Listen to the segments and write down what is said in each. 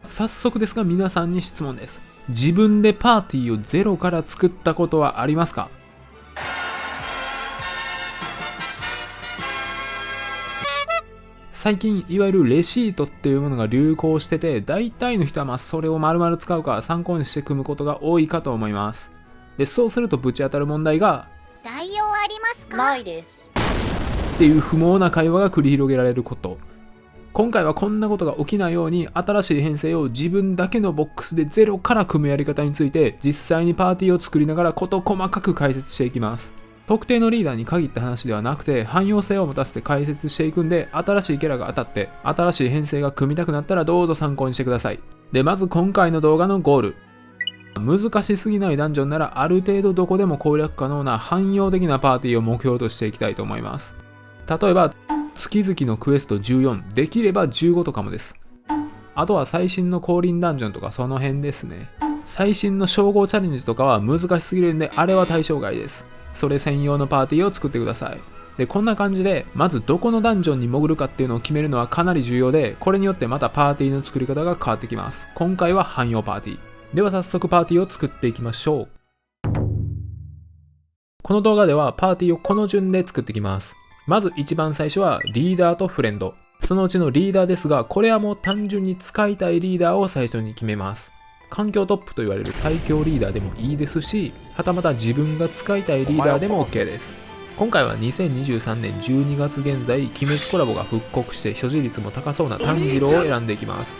早速ですが皆さんに質問です。自分でパーティーをゼロから作ったことはありますか？最近いわゆるレシートっていうものが流行してて、大体の人はそれを丸々使うか参考にして組むことが多いかと思います。で、そうするとぶち当たる問題が、代用ありますか？ないです。っていう不毛な会話が繰り広げられること。今回はこんなことが起きないように、新しい編成を自分だけのボックスでゼロから組むやり方について、実際にパーティーを作りながら事細かく解説していきます。特定のリーダーに限った話ではなくて、汎用性を持たせて解説していくんで、新しいキャラが当たって新しい編成が組みたくなったらどうぞ参考にしてください。で、まず今回の動画のゴール。難しすぎないダンジョンならある程度どこでも攻略可能な汎用的なパーティーを目標としていきたいと思います。例えば月々のクエスト14、できれば15とかもです。あとは最新の降臨ダンジョンとかその辺ですね。最新の称号チャレンジとかは難しすぎるんで、あれは対象外です。それ専用のパーティーを作ってください。で、こんな感じでまずどこのダンジョンに潜るかっていうのを決めるのはかなり重要で、これによってまたパーティーの作り方が変わってきます。今回は汎用パーティーでは早速パーティーを作っていきましょう。この動画ではパーティーをこの順で作っていきます。まず一番最初はリーダーとフレンド。そのうちのリーダーですが、これはもう単純に使いたいリーダーを最初に決めます。環境トップと言われる最強リーダーでもいいですし、はたまた自分が使いたいリーダーでも OK です。今回は2023年12月現在、鬼滅コラボが復刻して所持率も高そうな炭治郎を選んでいきます。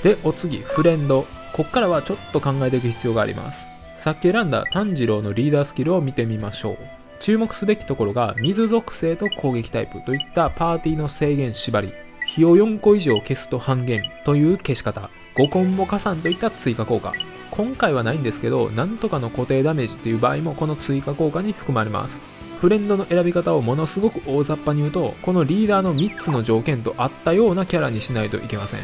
で、お次、フレンド。こっからはちょっと考えていく必要があります。さっき選んだ炭治郎のリーダースキルを見てみましょう。注目すべきところが、水属性と攻撃タイプといったパーティーの制限縛り、火を4個以上消すと半減という消し方、5コンボ加算といった追加効果。今回はないんですけど、なんとかの固定ダメージという場合もこの追加効果に含まれます。フレンドの選び方をものすごく大雑把に言うと、このリーダーの3つの条件と合ったようなキャラにしないといけません。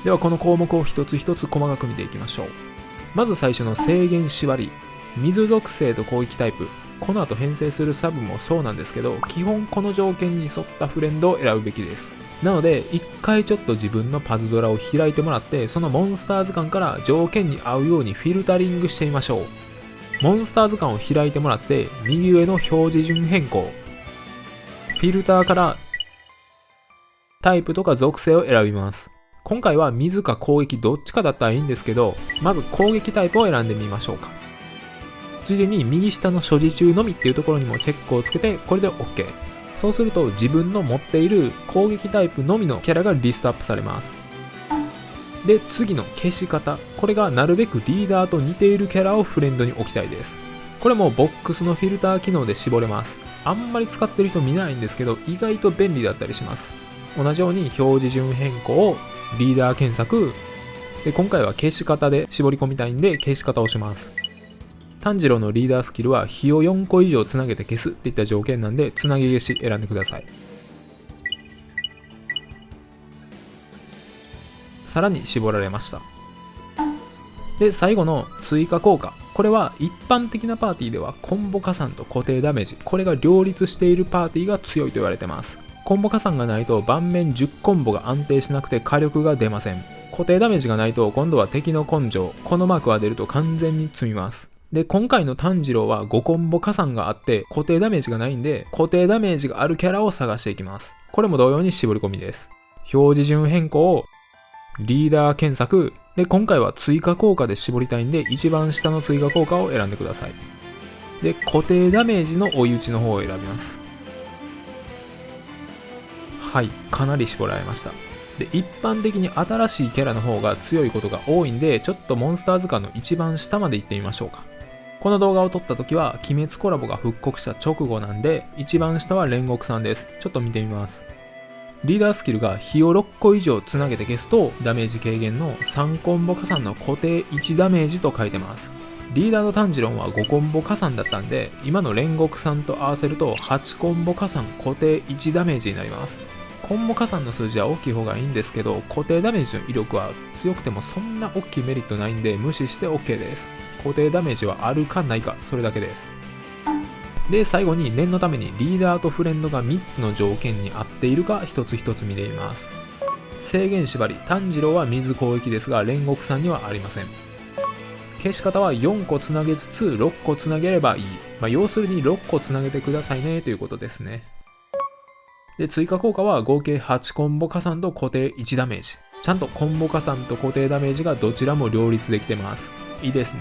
ではこの項目を一つ一つ細かく見ていきましょう。まず最初の制限縛り、水属性と攻撃タイプ。この後編成するサブもそうなんですけど、基本この条件に沿ったフレンドを選ぶべきです。なので一回ちょっと自分のパズドラを開いてもらって、そのモンスター図鑑から条件に合うようにフィルタリングしてみましょう。モンスター図鑑を開いてもらって、右上の表示順変更、フィルターからタイプとか属性を選びます。今回は水か攻撃どっちかだったらいいんですけど、まず攻撃タイプを選んでみましょうか。ついでに右下の所持中のみっていうところにもチェックをつけて、これで OK。そうすると自分の持っている攻撃タイプのみのキャラがリストアップされます。で、次の消し方。これがなるべくリーダーと似ているキャラをフレンドに置きたいです。これもボックスのフィルター機能で絞れます。あんまり使ってる人見ないんですけど、意外と便利だったりします。同じように表示順変更、リーダー検索で、今回は消し方で絞り込みたいんで消し方をします。炭治郎のリーダースキルは火を4個以上つなげて消すっていった条件なんで、つなぎ消し選んでください。さらに絞られました。で、最後の追加効果。これは一般的なパーティーではコンボ加算と固定ダメージ、これが両立しているパーティーが強いと言われてます。コンボ加算がないと盤面10コンボが安定しなくて火力が出ません。固定ダメージがないと今度は敵の根性、このマークが出ると完全に積みます。で、今回の炭治郎は5コンボ加算があって固定ダメージがないんで、固定ダメージがあるキャラを探していきます。これも同様に絞り込みです。表示順変更、リーダー検索で、今回は追加効果で絞りたいんで、一番下の追加効果を選んでください。で、固定ダメージの追い打ちの方を選びます。はい、かなり絞られました。で、一般的に新しいキャラの方が強いことが多いんで、ちょっとモンスター図鑑の一番下まで行ってみましょうか。この動画を撮った時は鬼滅コラボが復刻した直後なんで、一番下は煉獄さんです。ちょっと見てみます。リーダースキルが火を6個以上つなげて消すとダメージ軽減の3コンボ加算の固定1ダメージと書いてます。リーダーの炭治郎は5コンボ加算だったんで、今の煉獄さんと合わせると8コンボ加算固定1ダメージになります。コンボ加算の数字は大きい方がいいんですけど、固定ダメージの威力は強くてもそんな大きいメリットないんで無視して OK です。固定ダメージはあるかないか、それだけです。で、最後に念のためにリーダーとフレンドが3つの条件に合っているか一つ一つ見てみます。制限縛り、炭治郎は水攻撃ですが煉獄さんにはありません。消し方は4個つなげつつ6個つなげればいい。要するに6個つなげてくださいねということですね。で、追加効果は合計8コンボ加算と固定1ダメージ。ちゃんとコンボ加算と固定ダメージがどちらも両立できてます。いいですね。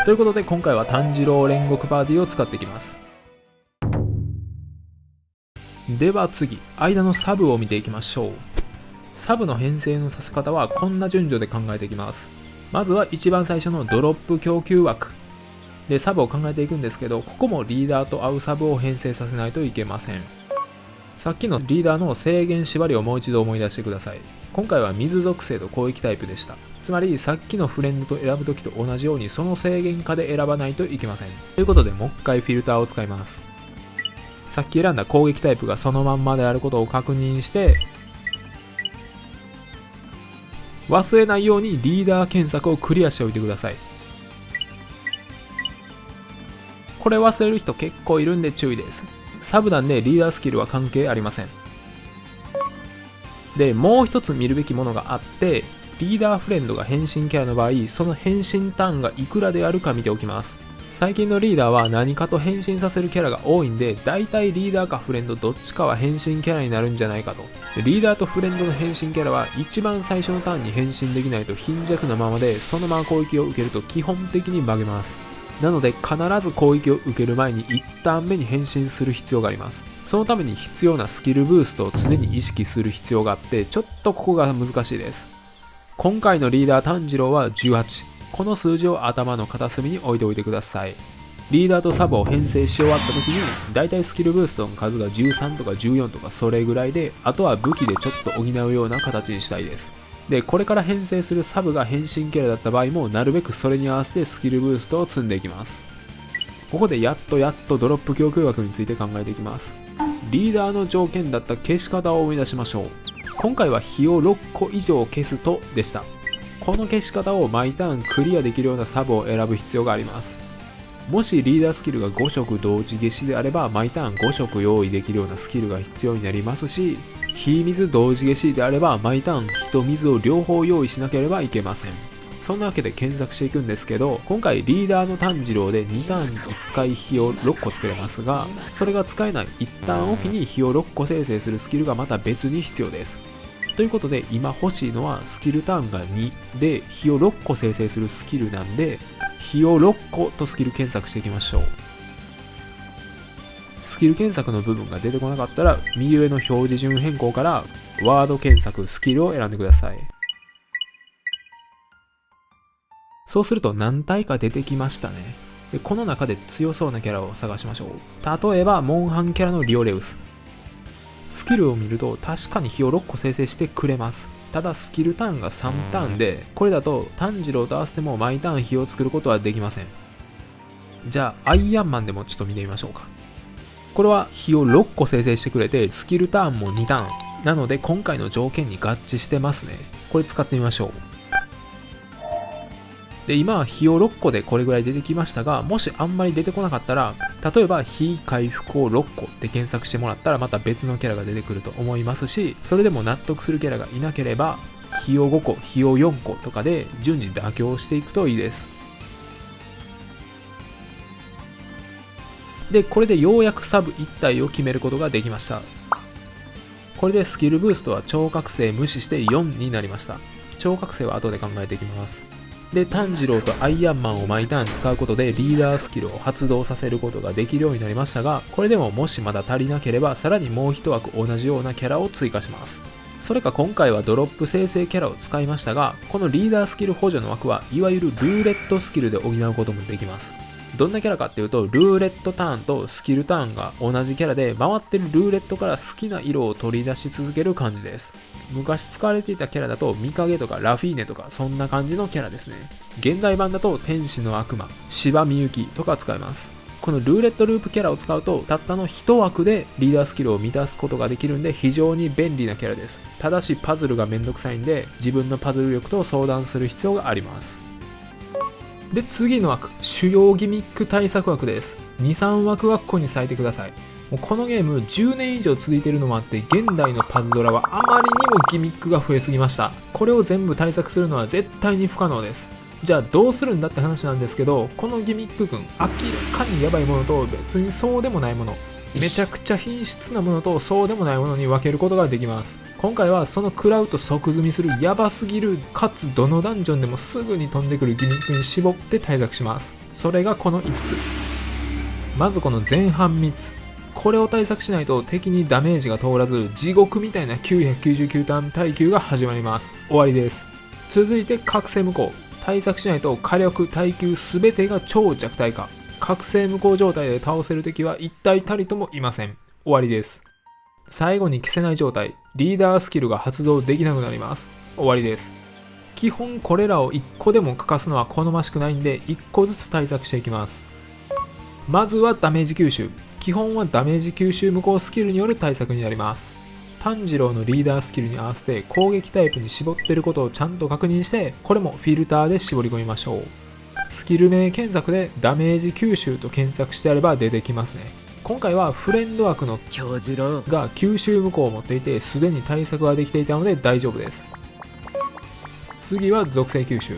ということで今回は炭治郎煉獄パーティーを使っていきます。では次、間のサブを見ていきましょう。サブの編成のさせ方はこんな順序で考えていきます。まずは一番最初のドロップ供給枠でサブを考えていくんですけど、ここもリーダーと合うサブを編成させないといけません。さっきのリーダーの制限縛りをもう一度思い出してください。今回は水属性と攻撃タイプでした。つまりさっきのフレンドと選ぶときと同じようにその制限下で選ばないといけません。ということでもう一回フィルターを使います。さっき選んだ攻撃タイプがそのまんまであることを確認して、忘れないようにリーダー検索をクリアしておいてください。これ忘れる人結構いるんで注意です。サブなんでリーダースキルは関係ありません。で、もう一つ見るべきものがあって、リーダーフレンドが変身キャラの場合、その変身ターンがいくらであるか見ておきます。最近のリーダーは何かと変身させるキャラが多いんで、だいたいリーダーかフレンドどっちかは変身キャラになるんじゃないかと。リーダーとフレンドの変身キャラは一番最初のターンに変身できないと貧弱なままで、そのまま攻撃を受けると基本的に負けます。なので必ず攻撃を受ける前に1ターン目に変身する必要があります。そのために必要なスキルブーストを常に意識する必要があって、ちょっとここが難しいです。今回のリーダー炭治郎は18。この数字を頭の片隅に置いておいてください。リーダーとサブを編成し終わった時に、だいたいスキルブーストの数が13とか14とかそれぐらいで、あとは武器でちょっと補うような形にしたいです。で、これから編成するサブが変身キャラだった場合も、なるべくそれに合わせてスキルブーストを積んでいきます。ここでやっとドロップ供給枠について考えていきます。リーダーの条件だった消し方を思い出しましょう。今回は火を6個以上消すとでした。この消し方を毎ターンクリアできるようなサブを選ぶ必要があります。もしリーダースキルが5色同時消しであれば、毎ターン5色用意できるようなスキルが必要になりますし、火水同時消しであれば、毎ターン火と水を両方用意しなければいけません。そんなわけで検索していくんですけど、今回リーダーの炭治郎で2ターンに1回火を6個作れますが、それが使えない1ターンおきに火を6個生成するスキルがまた別に必要です。ということで今欲しいのはスキルターンが2で火を6個生成するスキルなんで、火を6個とスキル検索していきましょう。スキル検索の部分が出てこなかったら右上の表示順変更からワード検索スキルを選んでください。そうすると何体か出てきましたね。で、この中で強そうなキャラを探しましょう。例えばモンハンキャラのリオレウス。スキルを見ると確かに火を6個生成してくれます。ただスキルターンが3ターンで、これだと炭治郎と合わせても毎ターン火を作ることはできません。じゃあアイアンマンでもちょっと見てみましょうか。これは火を6個生成してくれて、スキルターンも2ターンなので今回の条件に合致してますね。これ使ってみましょう。で、今は火を6個でこれぐらい出てきましたが、もしあんまり出てこなかったら、例えば火回復を6個って検索してもらったらまた別のキャラが出てくると思いますし、それでも納得するキャラがいなければ火を5個、火を4個とかで順次妥協していくといいです。で、これでようやくサブ1体を決めることができました。これでスキルブーストは超覚醒無視して4になりました。超覚醒は後で考えていきます。で、炭治郎とアイアンマンを毎ターン使うことでリーダースキルを発動させることができるようになりましたが、これでももしまだ足りなければさらにもう1枠同じようなキャラを追加します。それか今回はドロップ生成キャラを使いましたが、このリーダースキル補助の枠はいわゆるルーレットスキルで補うこともできます。どんなキャラかっていうと、ルーレットターンとスキルターンが同じキャラで、回ってるルーレットから好きな色を取り出し続ける感じです。昔使われていたキャラだとミカゲとかラフィーネとかそんな感じのキャラですね。現代版だと天使の悪魔、芝みゆきとか使えます。このルーレットループキャラを使うとたったの1枠でリーダースキルを満たすことができるんで非常に便利なキャラです。ただしパズルがめんどくさいんで自分のパズル力と相談する必要があります。で、次の枠、主要ギミック対策枠です。2、3枠はここに割いてください。もうこのゲーム10年以上続いているのもあって、現代のパズドラはあまりにもギミックが増えすぎました。これを全部対策するのは絶対に不可能です。じゃあどうするんだって話なんですけど、このギミック群、明らかにヤバいものと別にそうでもないもの、めちゃくちゃ品質なものとそうでもないものに分けることができます。今回はその食らうと即積みするヤバすぎるかつどのダンジョンでもすぐに飛んでくるギミックに絞って対策します。それがこの5つ。まずこの前半3つ、これを対策しないと敵にダメージが通らず地獄みたいな999ターン耐久が始まります。終わりです。続いて覚醒無効、対策しないと火力耐久全てが超弱体化。覚醒無効状態で倒せる敵は一体たりともいません。終わりです。最後に消せない状態、リーダースキルが発動できなくなります。終わりです。基本これらを1個でも欠かすのは好ましくないんで1個ずつ対策していきます。まずはダメージ吸収。基本はダメージ吸収無効スキルによる対策になります。炭治郎のリーダースキルに合わせて攻撃タイプに絞ってることをちゃんと確認して、これもフィルターで絞り込みましょう。スキル名検索でダメージ吸収と検索してあれば出てきますね。今回はフレンド枠の京次郎が吸収無効を持っていて、すでに対策ができていたので大丈夫です。次は属性吸収。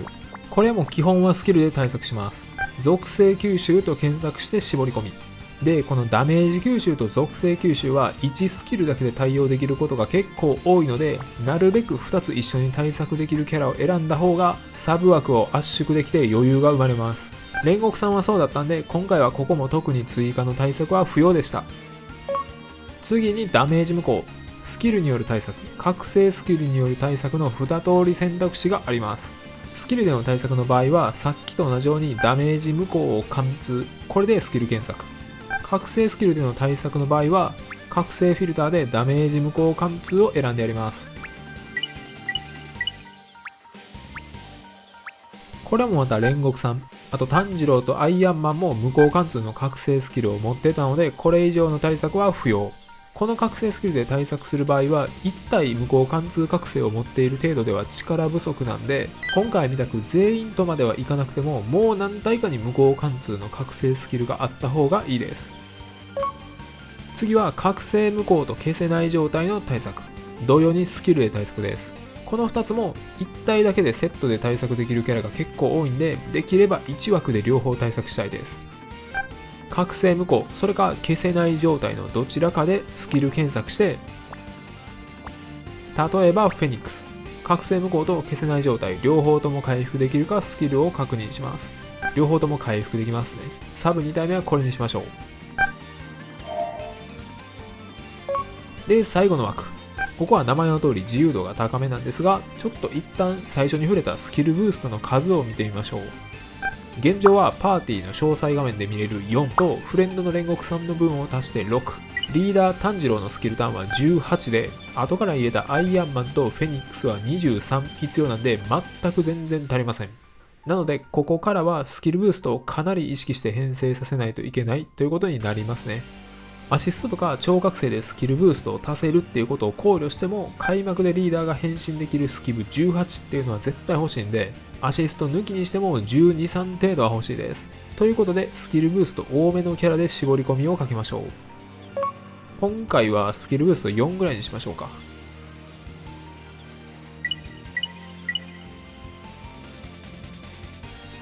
これも基本はスキルで対策します。属性吸収と検索して絞り込み。で、このダメージ吸収と属性吸収は1スキルだけで対応できることが結構多いので、なるべく2つ一緒に対策できるキャラを選んだ方がサブ枠を圧縮できて余裕が生まれます。煉獄さんはそうだったんで、今回はここも特に追加の対策は不要でした。次にダメージ無効。スキルによる対策、覚醒スキルによる対策の2通り選択肢があります。スキルでの対策の場合はさっきと同じようにダメージ無効を貫通、これでスキル検索。覚醒スキルでの対策の場合は覚醒フィルターでダメージ無効貫通を選んでやります。これもまた煉獄さん、あと炭治郎とアイアンマンも無効貫通の覚醒スキルを持ってたので、これ以上の対策は不要。この覚醒スキルで対策する場合は1体無効貫通覚醒を持っている程度では力不足なんで、今回みたく全員とまではいかなくてももう何体かに無効貫通の覚醒スキルがあった方がいいです。次は覚醒無効と消せない状態の対策、同様にスキルで対策です。この2つも1体だけでセットで対策できるキャラが結構多いんで、できれば1枠で両方対策したいです。覚醒無効、それか消せない状態のどちらかでスキル検索して、例えばフェニックス、覚醒無効と消せない状態両方とも回復できるかスキルを確認します。両方とも回復できますね。サブ2体目はこれにしましょう。で、最後の枠。ここは名前の通り自由度が高めなんですが、ちょっと一旦最初に触れたスキルブーストの数を見てみましょう。現状はパーティーの詳細画面で見れる4とフレンドの煉獄さんの分を足して6、リーダー炭治郎のスキルターンは18で、後から入れたアイアンマンとフェニックスは23必要なんで全く全然足りません。なのでここからはスキルブーストをかなり意識して編成させないといけないということになりますね。アシストとか超覚醒でスキルブーストを足せるっていうことを考慮しても、開幕でリーダーが変身できるスキル18っていうのは絶対欲しいんで、アシスト抜きにしても12、3程度は欲しいです。ということでスキルブースト多めのキャラで絞り込みをかけましょう。今回はスキルブースト4ぐらいにしましょうか。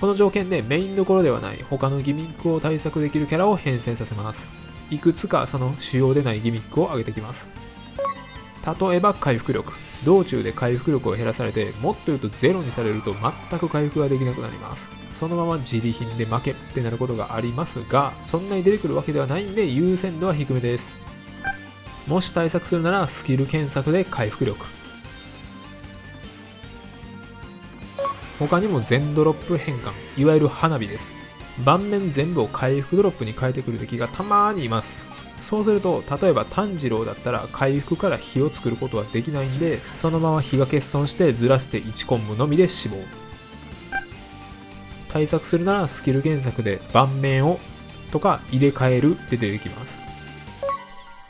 この条件でメインどころではない他のギミックを対策できるキャラを変遷させます。いくつかその主要でないギミックを上げてきます。例えば回復力。道中で回復力を減らされて、もっと言うとゼロにされると全く回復ができなくなります。そのまま自利品で負けってなることがありますが、そんなに出てくるわけではないんで優先度は低めです。もし対策するならスキル検索で回復力。他にも全ドロップ変換、いわゆる花火です。盤面全部を回復ドロップに変えてくる敵がたまーにいます。そうすると、例えば炭治郎だったら回復から火を作ることはできないんで、そのまま火が欠損してずらして1コンボのみで死亡。対策するならスキル検索で盤面をとか入れ替えるって出てきます。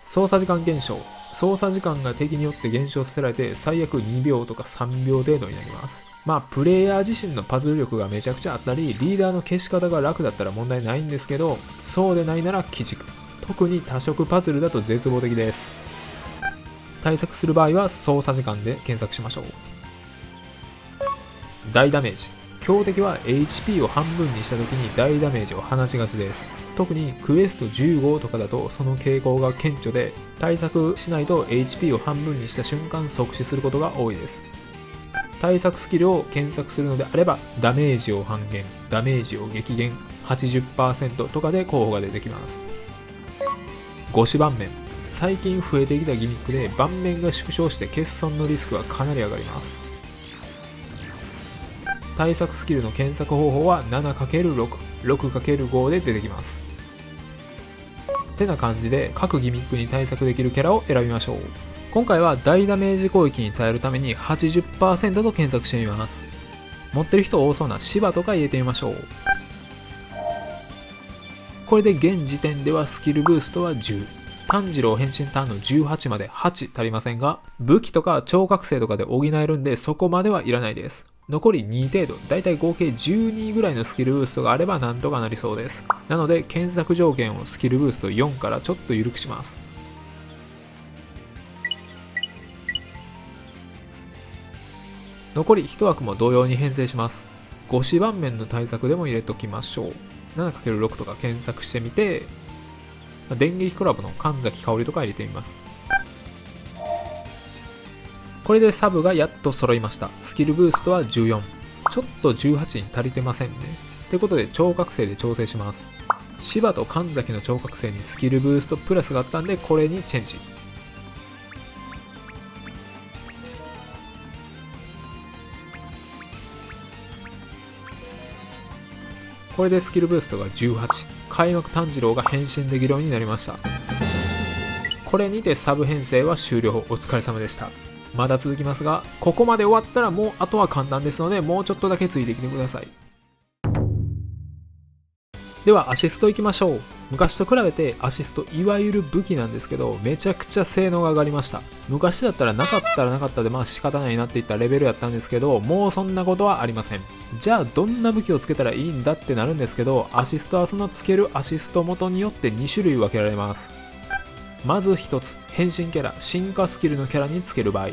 操作時間減少。操作時間が敵によって減少させられて最悪2秒とか3秒程度になります。プレイヤー自身のパズル力がめちゃくちゃあったり、リーダーの消し方が楽だったら問題ないんですけど、そうでないなら鬼畜。特に多色パズルだと絶望的です。対策する場合は操作時間で検索しましょう。大ダメージ。強敵は HP を半分にした時に大ダメージを放ちがちです。特にクエスト15とかだとその傾向が顕著で、対策しないと HP を半分にした瞬間即死することが多いです。対策スキルを検索するのであれば、ダメージを半減、ダメージを激減、80% とかで候補が出てきます。5子盤面。最近増えてきたギミックで盤面が縮小して欠損のリスクがかなり上がります。対策スキルの検索方法は 7×6、6×5 で出てきます。てな感じで各ギミックに対策できるキャラを選びましょう。今回は大ダメージ攻撃に耐えるために 80% と検索してみます。持ってる人多そうな芝とか入れてみましょう。これで現時点ではスキルブーストは10、炭治郎変身ターンの18まで8足りませんが、武器とか超覚醒とかで補えるんでそこまではいらないです。残り2程度、だいたい合計12ぐらいのスキルブーストがあればなんとかなりそうです。なので検索条件をスキルブースト4からちょっと緩くします。残り1枠も同様に編成します。5子盤面の対策でも入れときましょう。7×6 とか検索してみて、電撃コラボの神崎香織とか入れてみます。これでサブがやっと揃いました。スキルブーストは14。ちょっと18に足りてませんね。ってことで超覚醒で調整します。芝と神崎の超覚醒にスキルブーストプラスがあったんで、これにチェンジ。これでスキルブーストが18。開幕炭治郎が変身できるようになりました。これにてサブ編成は終了。お疲れ様でした。まだ続きますが、ここまで終わったらもうあとは簡単ですので、もうちょっとだけついてきてください。ではアシストいきましょう。昔と比べてアシストいわゆる武器なんですけど、めちゃくちゃ性能が上がりました。昔だったらなかったらなかったで仕方ないなっていったレベルやったんですけど、もうそんなことはありません。じゃあどんな武器をつけたらいいんだってなるんですけど、アシストはそのつけるアシスト元によって2種類分けられます。まず1つ、変身キャラ、進化スキルのキャラにつける場合、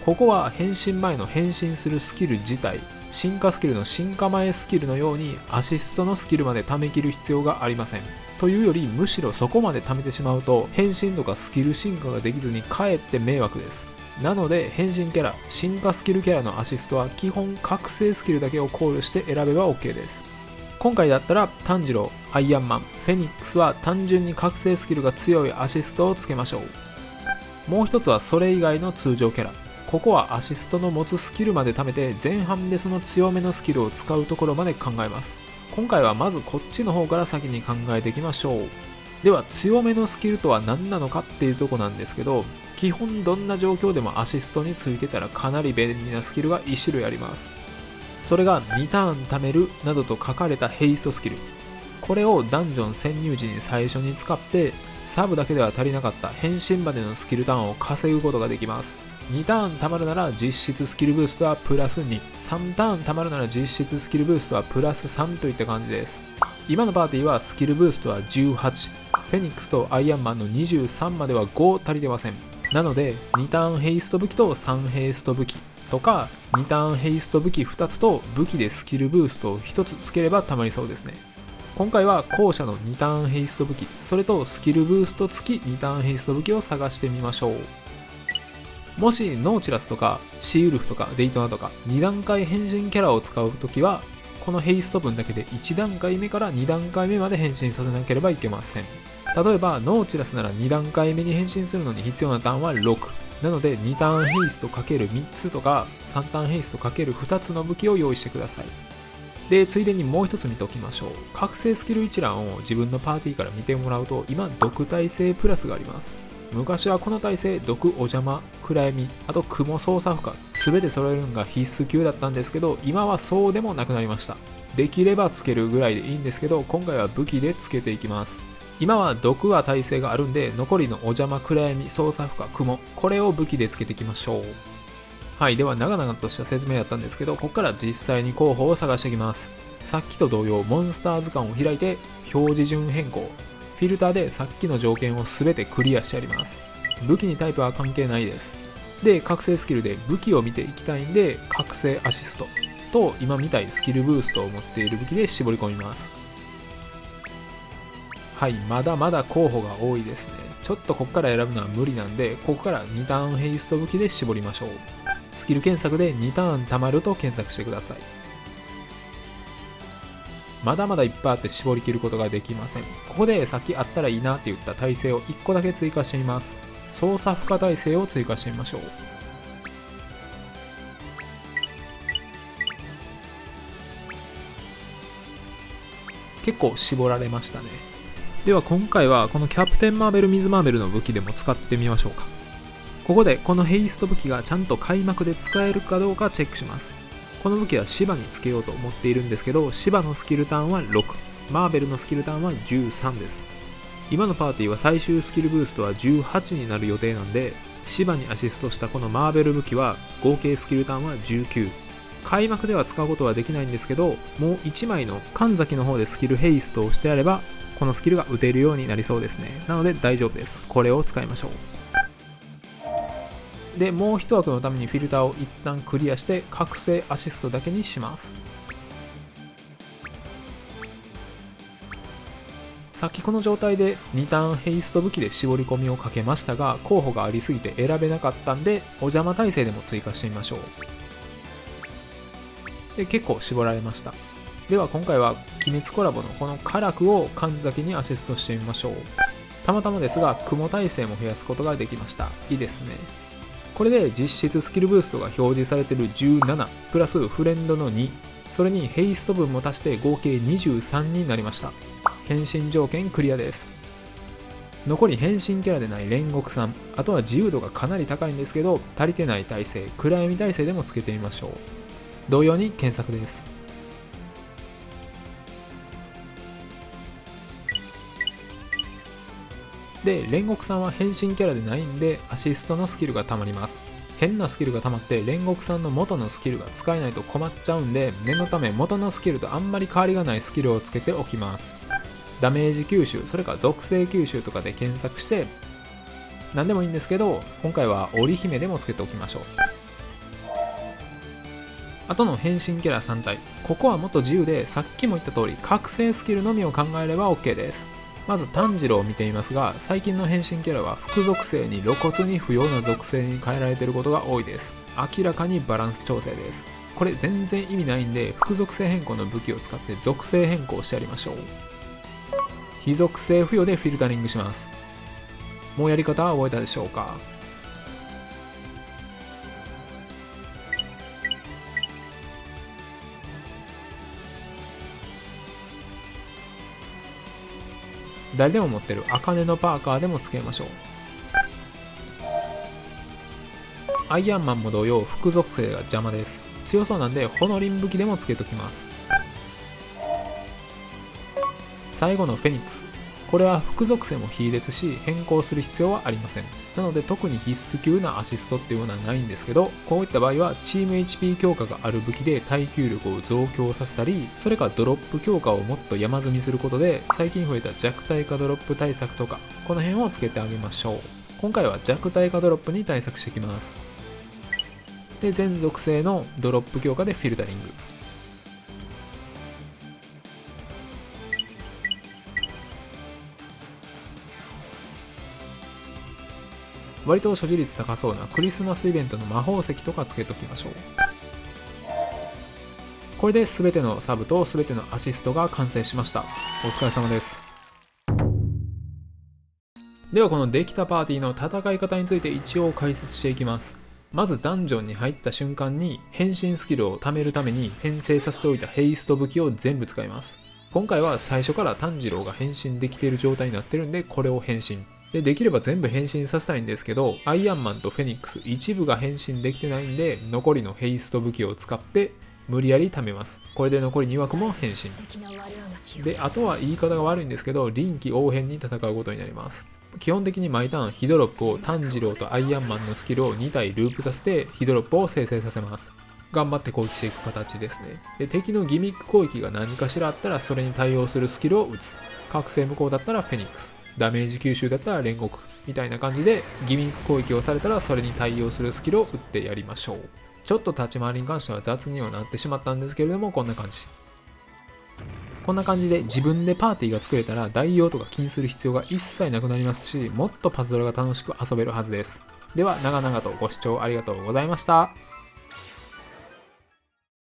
ここは変身前の変身するスキル自体、進化スキルの進化前スキルのようにアシストのスキルまで貯めきる必要がありません。というよりむしろそこまで貯めてしまうと変身とかスキル進化ができずにかえって迷惑です。なので変身キャラ、進化スキルキャラのアシストは基本覚醒スキルだけを考慮して選べば OK です。今回だったら炭治郎、アイアンマン、フェニックスは単純に覚醒スキルが強いアシストをつけましょう。もう一つはそれ以外の通常キャラ。ここはアシストの持つスキルまで貯めて前半でその強めのスキルを使うところまで考えます。今回はまずこっちの方から先に考えていきましょう。では強めのスキルとは何なのかっていうとこなんですけど、基本どんな状況でもアシストについてたらかなり便利なスキルが1種類あります。それが2ターン貯めるなどと書かれたヘイストスキル。これをダンジョン潜入時に最初に使ってサブだけでは足りなかった変身までのスキルターンを稼ぐことができます。2ターン貯まるなら実質スキルブーストはプラス2、3ターン貯まるなら実質スキルブーストはプラス3といった感じです。今のパーティーはスキルブーストは18、フェニックスとアイアンマンの23までは5足りてません。なので2ターンヘイスト武器と3ヘイスト武器とか、2ターンヘイスト武器2つと武器でスキルブーストを1つつければたまりそうですね。今回は後者の2ターンヘイスト武器、それとスキルブースト付き2ターンヘイスト武器を探してみましょう。もしノーチラスとかシーウルフとかデイトナとか2段階変身キャラを使うときは、このヘイスト分だけで1段階目から2段階目まで変身させなければいけません。例えばノーチラスなら2段階目に変身するのに必要なターンは6なので、2ターンヘイスト ×3 つとか3ターンヘイスト ×2 つの武器を用意してください。でついでにもう一つ見ておきましょう。覚醒スキル一覧を自分のパーティーから見てもらうと、今毒耐性プラスがあります。昔はこの耐性、毒、お邪魔、暗闇、あと雲操作負荷、全て揃えるのが必須級だったんですけど、今はそうでもなくなりました。できればつけるぐらいでいいんですけど、今回は武器でつけていきます。今は毒は耐性があるんで、残りのお邪魔、暗闇、操作負荷、雲、これを武器でつけていきましょう。はい、では長々とした説明だったんですけど、ここから実際に候補を探していきます。さっきと同様、モンスター図鑑を開いて表示順変更、フィルターでさっきの条件を全てクリアしてあります。武器にタイプは関係ないです。で、覚醒スキルで武器を見ていきたいんで、覚醒アシストと今見たいスキルブーストを持っている武器で絞り込みます。はい、まだまだ候補が多いですね。ちょっとここから選ぶのは無理なんで、ここから2ターンヘイスト武器で絞りましょう。スキル検索で2ターン貯まると検索してください。まだまだいっぱいあって絞り切ることができません。ここでさっきあったらいいなって言った耐性を1個だけ追加してみます。操作負荷耐性を追加してみましょう。結構絞られましたね。では今回はこのキャプテンマーベル・ミズ・マーベルの武器でも使ってみましょうか。ここでこのヘイスト武器がちゃんと開幕で使えるかどうかチェックします。この武器はシバにつけようと思っているんですけど、シバのスキルターンは6、マーベルのスキルターンは13です。今のパーティーは最終スキルブーストは18になる予定なんで、シバにアシストしたこのマーベル武器は合計スキルターンは19。開幕では使うことはできないんですけど、もう1枚の神崎の方でスキルヘイストをしてやれば、このスキルが打てるようになりそうですね。なので大丈夫です。これを使いましょう。で、もう一枠のためにフィルターを一旦クリアして覚醒アシストだけにします。さっきこの状態で2ターンヘイスト武器で絞り込みをかけましたが、候補がありすぎて選べなかったんで、お邪魔耐性でも追加してみましょう。で、結構絞られました。では今回は鬼滅コラボのこのカラクを神崎にアシストしてみましょう。たまたまですが雲耐性も増やすことができました。いいですね。これで実質スキルブーストが表示されている17プラスフレンドの2、それにヘイスト分も足して合計23になりました。変身条件クリアです。残り変身キャラでない煉獄さん、あとは自由度がかなり高いんですけど、足りてない耐性、暗闇耐性でもつけてみましょう。同様に検索です。で、煉獄さんは変身キャラでないんでアシストのスキルがたまります。変なスキルがたまって煉獄さんの元のスキルが使えないと困っちゃうんで、念のため元のスキルとあんまり変わりがないスキルをつけておきます。ダメージ吸収、それから属性吸収とかで検索して何でもいいんですけど、今回は織姫でもつけておきましょう。あとの変身キャラ3体、ここはもっと自由で、さっきも言った通り覚醒スキルのみを考えれば OK です。まず炭治郎を見てみますが、最近の変身キャラは副属性に露骨に不要な属性に変えられていることが多いです。明らかにバランス調整です。これ全然意味ないんで、副属性変更の武器を使って属性変更してやりましょう。非属性付与でフィルタリングします。もうやり方は覚えたでしょうか。誰でも持ってる茜のパーカーでもつけましょう。アイアンマンも同様副属性が邪魔です。強そうなんでホノリン武器でもつけときます。最後のフェニックス、これは副属性も非ですし変更する必要はありません。なので特に必須級なアシストっていうものはないんですけど、こういった場合はチーム HP 強化がある武器で耐久力を増強させたり、それかドロップ強化をもっと山積みすることで最近増えた弱体化ドロップ対策とか、この辺をつけてあげましょう。今回は弱体化ドロップに対策していきます。で、全属性のドロップ強化でフィルタリング。割と所持率高そうなクリスマスイベントの魔法石とかつけときましょう。これで全てのサブと全てのアシストが完成しました。お疲れ様です。ではこのできたパーティーの戦い方について一応解説していきます。まずダンジョンに入った瞬間に変身スキルを貯めるために編成させておいたヘイスト武器を全部使います。今回は最初から炭治郎が変身できている状態になってるんで、これを変身できれば全部変身させたいんですけど、アイアンマンとフェニックス一部が変身できてないんで、残りのヘイスト武器を使って無理やり貯めます。これで残り2枠も変身で、あとは言い方が悪いんですけど臨機応変に戦うことになります。基本的に毎ターンヒドロップを炭治郎とアイアンマンのスキルを2体ループさせてヒドロップを生成させます。頑張って攻撃していく形ですね。で、敵のギミック攻撃が何かしらあったらそれに対応するスキルを打つ。覚醒無効だったらフェニックス。ダメージ吸収だったら煉獄。みたいな感じでギミック攻撃をされたらそれに対応するスキルを打ってやりましょう。ちょっと立ち回りに関しては雑にはなってしまったんですけれども、こんな感じ。こんな感じで自分でパーティーが作れたら代用とか気にする必要が一切なくなりますし、もっとパズドラが楽しく遊べるはずです。では長々とご視聴ありがとうございました。